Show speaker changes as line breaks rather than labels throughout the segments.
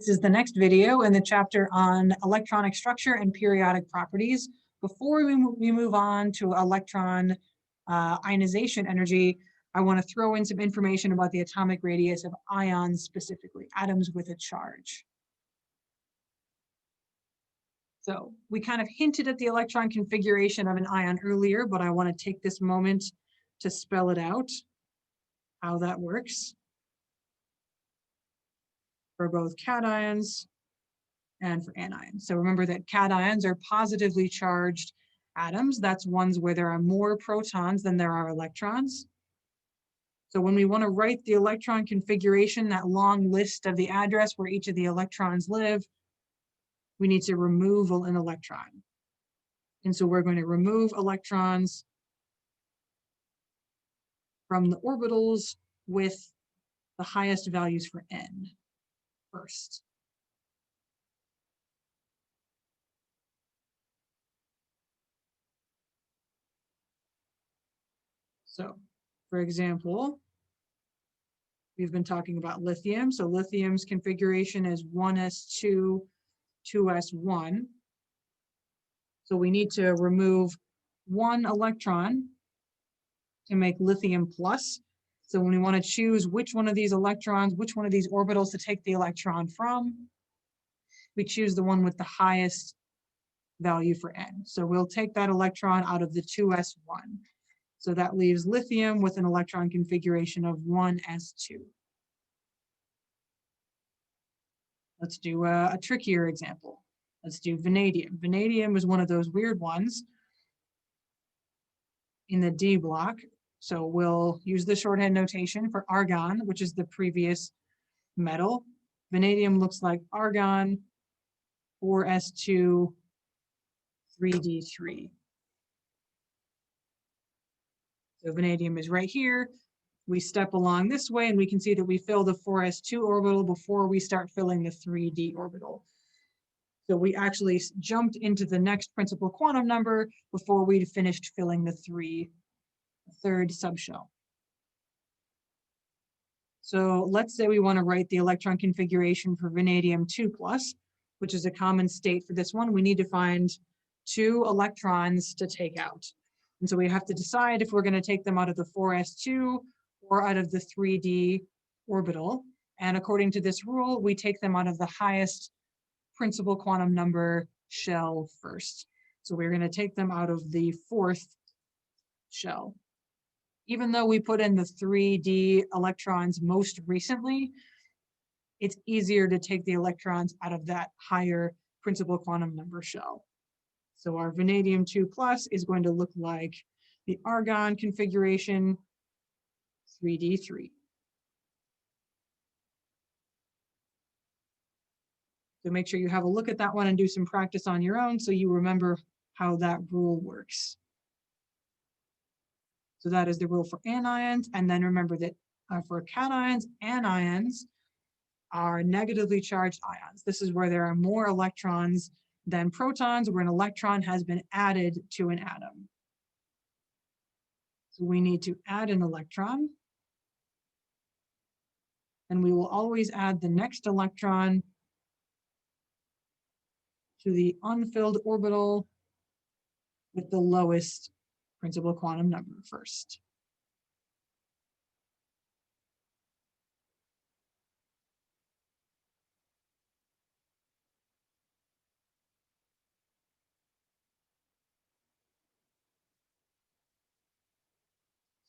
This is the next video in the chapter on electronic structure and periodic properties. Before we move on to electron ionization energy, I want to throw in some information about the atomic radius of ions specifically, atoms with a charge. So we kind of hinted at the electron configuration of an ion earlier, but I want to take this moment to spell it out, how that works for both cations and for anions. So remember that cations are positively charged atoms. That's ones where there are more protons than there are electrons. So when we want to write the electron configuration, that long list of the address where each of the electrons live, we need to remove an electron. And so we're going to remove electrons from the orbitals with the highest values for n first. So, for example, we've been talking about lithium. So lithium's configuration is 1s2, 2s1. So we need to remove one electron to make lithium plus. So when we want to choose which one of these electrons, which one of these orbitals to take the electron from, we choose the one with the highest value for n. So we'll take that electron out of the 2s1. So that leaves lithium with an electron configuration of 1s2. Let's do a trickier example. Let's do vanadium. Vanadium is one of those weird ones in the D block. So we'll use the shorthand notation for argon, which is the previous metal. Vanadium looks like argon, 4s2, 3d3. So vanadium is right here. We step along this way and we can see that we fill the 4s2 orbital before we start filling the 3d orbital. So we actually jumped into the next principal quantum number before we'd finished filling the third subshell. So let's say we want to write the electron configuration for vanadium 2+, which is a common state for this one. We need to find 2 electrons to take out. And so we have to decide if we're going to take them out of the 4s2 or out of the 3d orbital. And according to this rule, we take them out of the highest principal quantum number shell first. So we're going to take them out of the 4th shell. Even though we put in the 3d electrons most recently, it's easier to take the electrons out of that higher principal quantum number shell. So our vanadium 2+ is going to look like the argon configuration 3d3. So make sure you have a look at that one and do some practice on your own so you remember how that rule works. So that is the rule for anions. And then remember that for cations, anions are negatively charged ions. This is where there are more electrons than protons, where an electron has been added to an atom. So we need to add an electron. And we will always add the next electron to the unfilled orbital with the lowest principal quantum number first.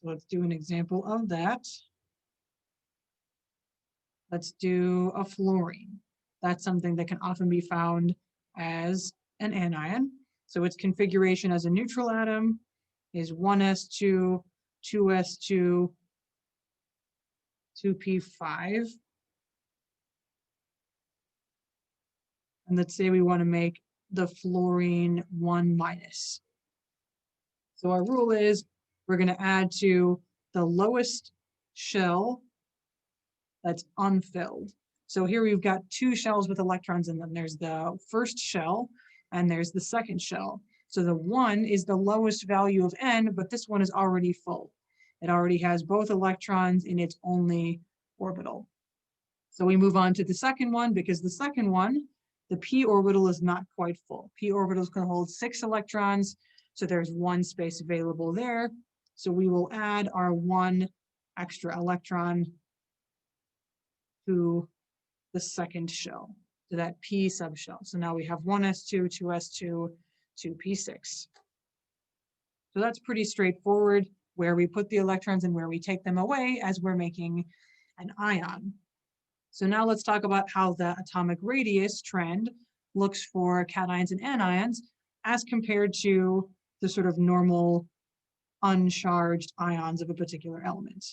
So let's do an example of that. Let's do a fluorine. That's something that can often be found as an anion. So its configuration as a neutral atom is 1s2, 2s2, 2p5. And let's say we want to make the fluorine 1-. So our rule is we're going to add to the lowest shell that's unfilled. So here we've got 2 shells with electrons in them. There's the first shell and there's the second shell. So the 1 is the lowest value of n, but this one is already full. It already has both electrons in its only orbital. So we move on to the second one, because the second one, the p orbital is not quite full. P orbital is going to hold 6 electrons, so there's 1 space available there. So we will add our 1 extra electron to the second shell, to that p subshell. So now we have 1s2, 2s2, 2p6. So that's pretty straightforward, where we put the electrons and where we take them away as we're making an ion. So now let's talk about how the atomic radius trend looks for cations and anions as compared to the sort of normal uncharged ions of a particular element.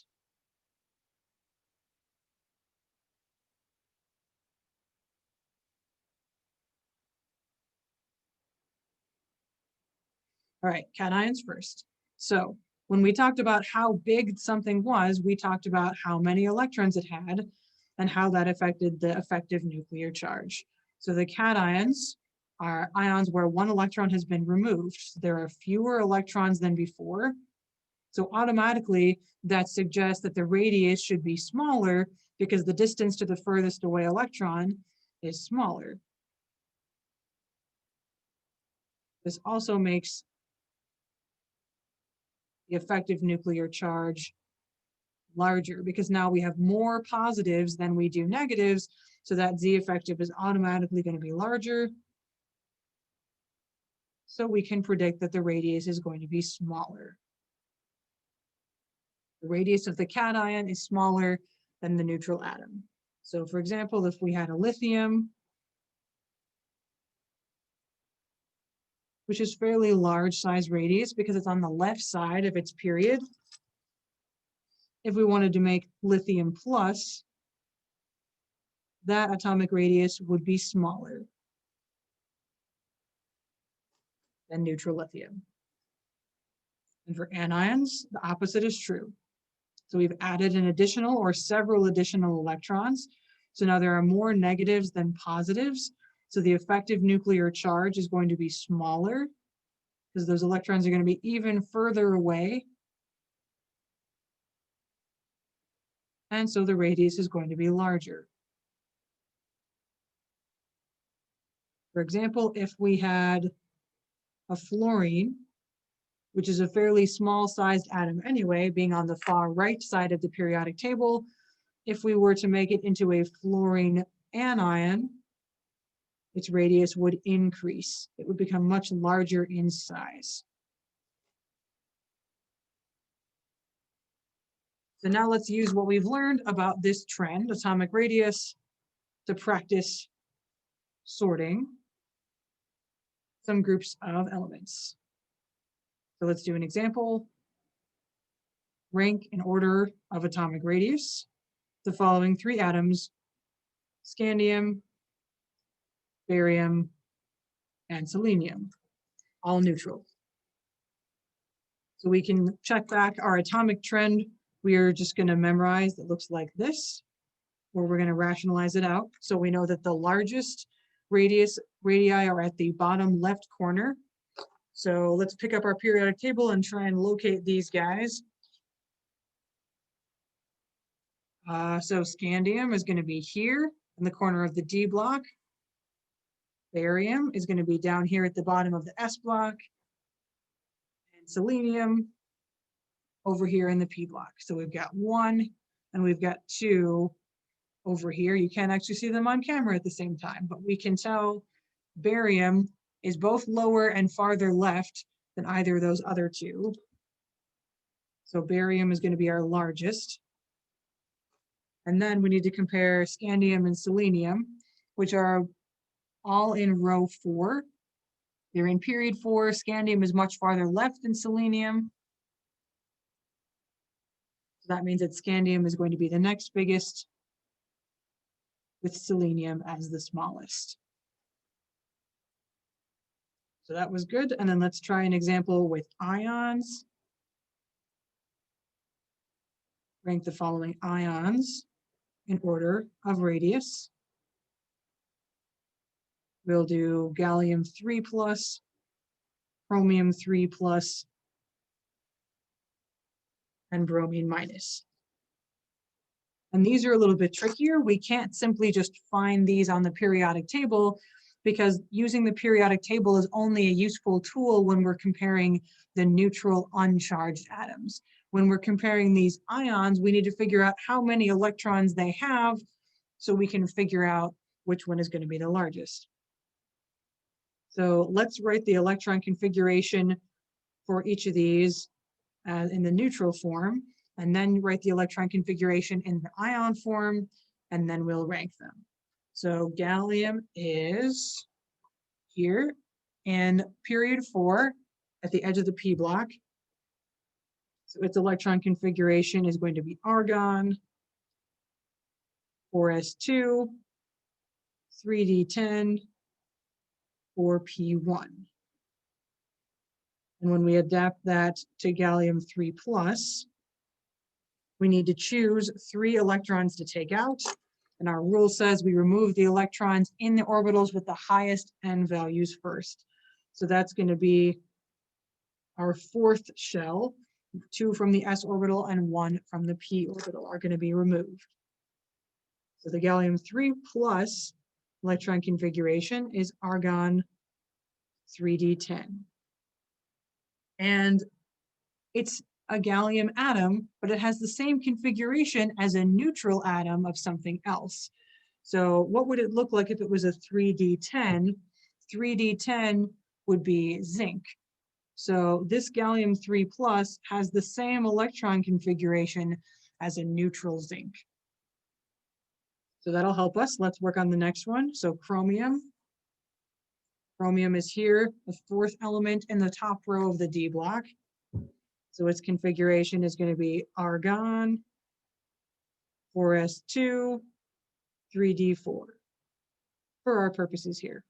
All right, cations first. So when we talked about how big something was, we talked about how many electrons it had and how that affected the effective nuclear charge. So the cations are ions where 1 electron has been removed. So there are fewer electrons than before. So automatically that suggests that the radius should be smaller because the distance to the furthest away electron is smaller. This also makes the effective nuclear charge larger because now we have more positives than we do negatives, so that Z effective is automatically going to be larger. So we can predict that the radius is going to be smaller. The radius of the cation is smaller than the neutral atom. So for example, if we had a lithium, which is fairly large size radius because it's on the left side of its period. If we wanted to make lithium plus, that atomic radius would be smaller than neutral lithium. And for anions, the opposite is true. So we've added an additional or several additional electrons. So now there are more negatives than positives. So the effective nuclear charge is going to be smaller because those electrons are going to be even further away. And so the radius is going to be larger. For example, if we had a fluorine, which is a fairly small sized atom anyway, being on the far right side of the periodic table, if we were to make it into a fluorine anion, its radius would increase. It would become much larger in size. So now let's use what we've learned about this trend, atomic radius, to practice sorting some groups of elements. So let's do an example. Rank in order of atomic radius the following 3 atoms: scandium, barium, and selenium, all neutral. So we can check back our atomic trend. We are just going to memorize that looks like this, or we're going to rationalize it out. So we know that the largest radii are at the bottom left corner. So let's pick up our periodic table and try and locate these guys. So scandium is going to be here in the corner of the D block. Barium is going to be down here at the bottom of the S block. And selenium over here in the P block. So we've got 1 and we've got 2 over here. You can't actually see them on camera at the same time, but we can tell barium is both lower and farther left than either of those other 2. So barium is going to be our largest. And then we need to compare scandium and selenium, which are all in row 4. They're in period 4. Scandium is much farther left than selenium. So that means that scandium is going to be the next biggest, with selenium as the smallest. So that was good. And then let's try an example with ions. Rank the following ions in order of radius. We'll do gallium 3+, chromium 3+, and bromine -. And these are a little bit trickier. We can't simply just find these on the periodic table, because using the periodic table is only a useful tool when we're comparing the neutral uncharged atoms. When we're comparing these ions, we need to figure out how many electrons they have so we can figure out which one is going to be the largest. So let's write the electron configuration for each of these in the neutral form, and then write the electron configuration in the ion form, and then we'll rank them. So gallium is here in period 4 at the edge of the p block. So its electron configuration is going to be argon, 4s2, 3d10, 4p1. And when we adapt that to gallium 3 plus, we need to choose 3 electrons to take out. And our rule says we remove the electrons in the orbitals with the highest n values first. So that's going to be our 4th shell. 2 from the s orbital and 1 from the p orbital are going to be removed. So the gallium 3 plus electron configuration is argon 3d10. And it's a gallium atom, but it has the same configuration as a neutral atom of something else. So what would it look like if it was a 3d10? 3d10 would be zinc. So this gallium 3 plus has the same electron configuration as a neutral zinc. So that'll help us. Let's work on the next one. So chromium. Chromium is here, the 4th element in the top row of the D block. So its configuration is going to be argon, 4s2, 3d4 for our purposes here.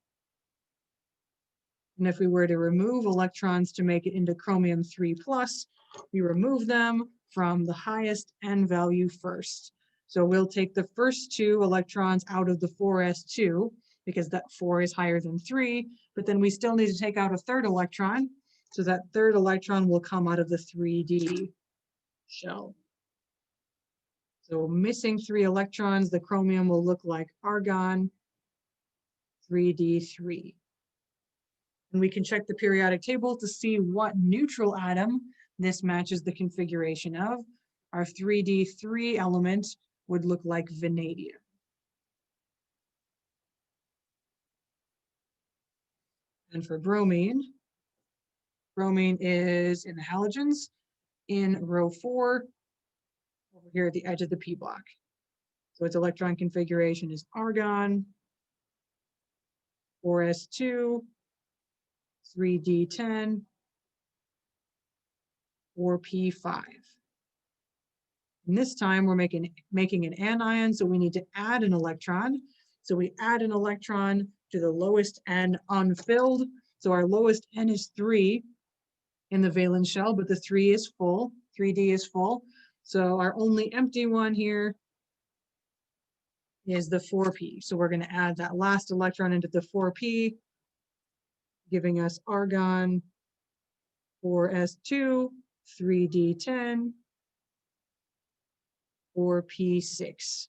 And if we were to remove electrons to make it into chromium 3 plus, we remove them from the highest n value first. So we'll take the first 2 electrons out of the 4s2 because that 4 is higher than 3, but then we still need to take out a 3rd electron. So that 3rd electron will come out of the 3d shell. So missing 3 electrons, the chromium will look like argon 3d3. And we can check the periodic table to see what neutral atom this matches the configuration of. Our 3d3 element would look like vanadium. And for bromine, bromine is in the halogens in row 4, over here at the edge of the p block. So its electron configuration is argon, 4s2, 3d10, 4p5. And this time we're making an anion, so we need to add an electron. So we add an electron to the lowest n unfilled. So our lowest n is 3 in the valence shell, but the 3 is full, 3d is full. So our only empty one here is the 4p. So we're going to add that last electron into the 4p, giving us argon 4s2, 3d10, 4p6.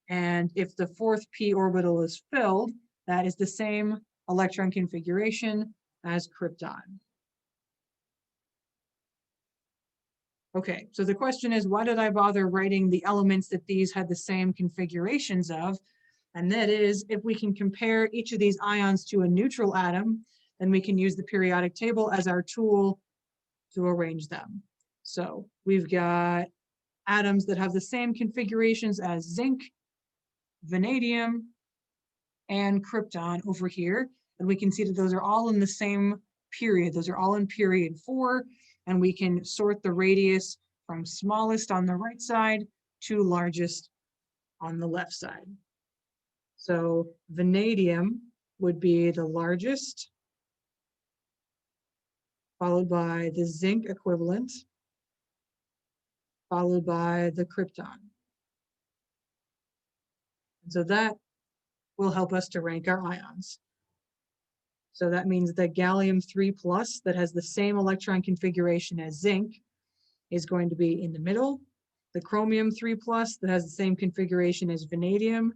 And if the 4th p orbital is filled, that is the same electron configuration as krypton. Okay, so the question is, why did I bother writing the elements that these had the same configurations of? And that is, if we can compare each of these ions to a neutral atom, then we can use the periodic table as our tool to arrange them. So we've got atoms that have the same configurations as zinc, vanadium, and krypton over here. And we can see that those are all in the same period. Those are all in period 4. And we can sort the radius from smallest on the right side to largest on the left side. So vanadium would be the largest, followed by the zinc equivalent, followed by the krypton. And so that will help us to rank our ions. So that means that gallium 3 plus that has the same electron configuration as zinc is going to be in the middle. The chromium 3+ that has the same configuration as vanadium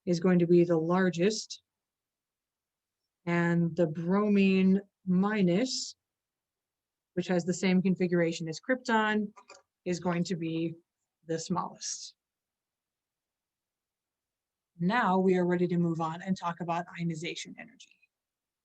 is going to be the largest. And the bromine minus, which has the same configuration as krypton, is going to be the smallest. Now we are ready to move on and talk about ionization energy.